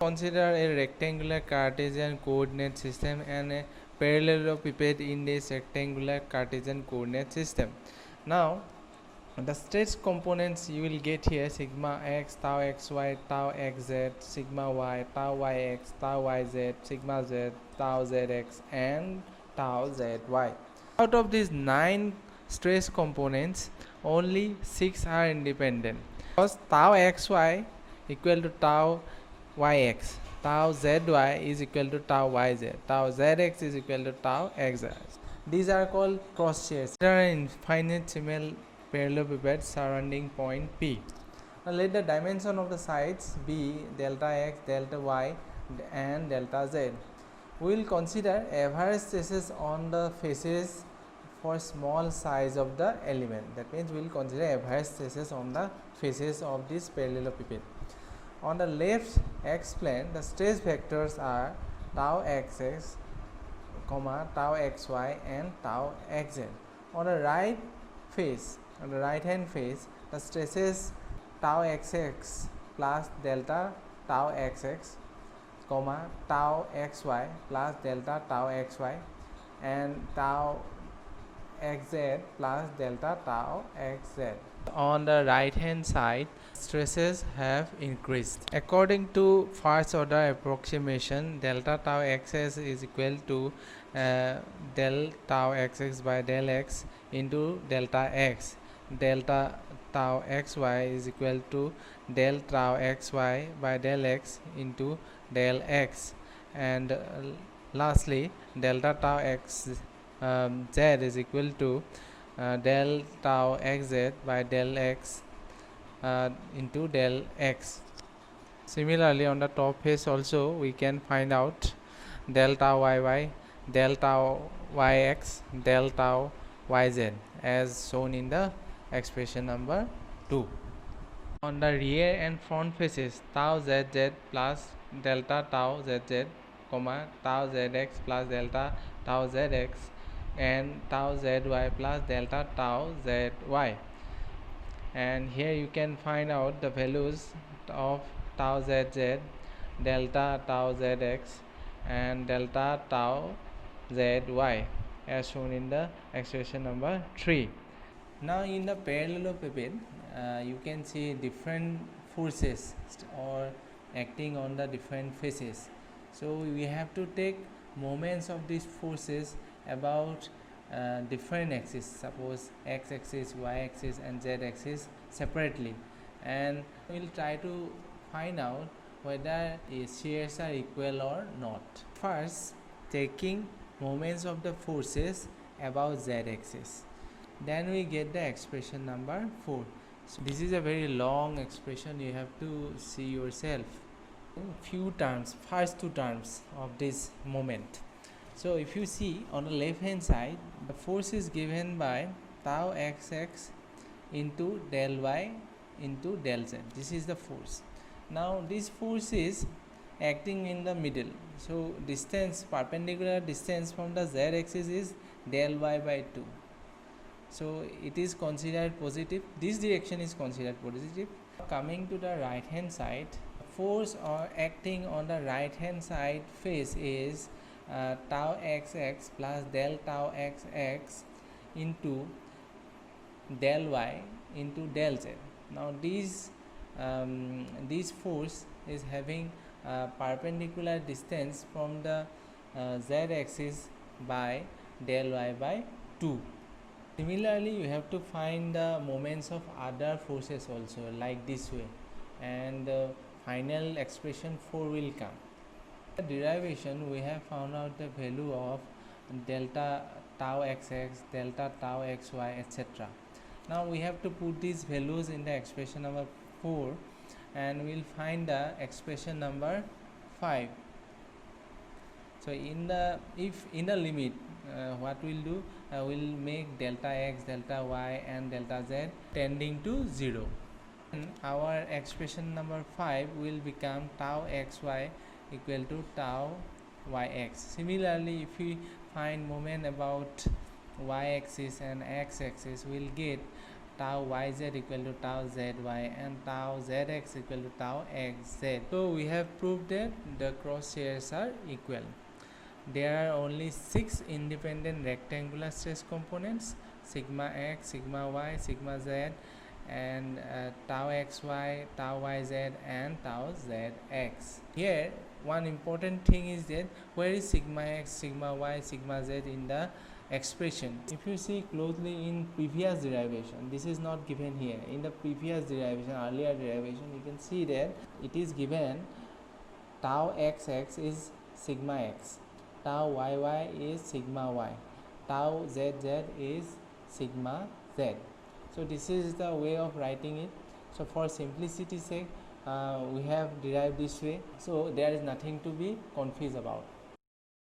Consider a rectangular Cartesian coordinate system and a parallelepiped in this rectangular Cartesian coordinate system. Now, the stress components you will get here: sigma x, tau xy, tau xz, sigma y, tau yx, tau yz, sigma z, tau zx, and tau zy. Out of these 9 stress components, only 6 are independent, because tau xy equal to tau yx, tau zy is equal to tau yz, tau zx is equal to tau xz. These are called cross chairs. There are infinitesimal parallelepiped surrounding point P. Now let the dimension of the sides be delta x, delta y, and delta z. We will consider average stresses on the faces for small size of the element. That means we will consider average stresses on the faces of this parallelepiped. On the left x plane, the stress vectors are tau xx, tau xy, and tau xz. On the right face, on the right hand face, the stresses tau xx plus delta tau xx, tau xy plus delta tau xy, and tau xz plus delta tau xz. On the right hand side, stresses have increased. According to first order approximation, delta tau xs is equal to del tau xx by del x into delta x. Delta tau xy is equal to del tau xy by del x into del x. And lastly, delta tau x z is equal to del tau xz by del x into del x. Similarly, on the top face also we can find out del tau yy, del tau yx, del tau yz as shown in the expression number 2. On the rear and front faces, tau zz plus delta tau zz, tau zx plus delta tau zx, and tau zy plus delta tau zy. And here you can find out the values of tau zz, delta tau zx, and delta tau zy as shown in the expression number 3. Now in the parallelepiped, you can see different forces or acting on the different faces. So we have to take moments of these forces about different axes, suppose x axis, y axis, and z axis separately, and we will try to find out whether shears are equal or not. First, taking moments of the forces about z axis, then we get the expression number 4. So this is a very long expression, you have to see yourself. Few terms, first two terms of this moment. So if you see on the left hand side, the force is given by tau xx into del y into del z. This is the force. Now this force is acting in the middle. So distance, perpendicular distance from the z axis is del y by 2. So it is considered positive. This direction is considered positive. Coming to the right hand side, force or acting on the right hand side face is tau xx plus del tau xx into del y into del z. Now this force is having perpendicular distance from the z axis by del y by 2. Similarly, you have to find the moments of other forces also, like this way, and the final expression 4 will come. The derivation, we have found out the value of delta tau xx, delta tau xy, etc. Now we have to put these values in the expression number 4, and we will find the expression number 5. So in the limit, what we'll do, we'll make delta x, delta y, and delta z tending to 0. And our expression number 5 will become tau xy equal to tau yx. Similarly, if we find moment about y axis and x axis, we'll get tau yz equal to tau zy and tau zx equal to tau xz. So we have proved that the cross hairs are equal. There are only 6 independent rectangular stress components: sigma x, sigma y, sigma z, and tau xy, tau yz, and tau zx. Here one important thing is that where is sigma x, sigma y, sigma z in the expression? If you see closely in previous derivation, this is not given here. In the previous derivation, earlier derivation, you can see that it is given tau xx is sigma x, tau yy is sigma y, tau zz is sigma z. So this is the way of writing it. So for simplicity's sake, we have derived this way, so there is nothing to be confused about.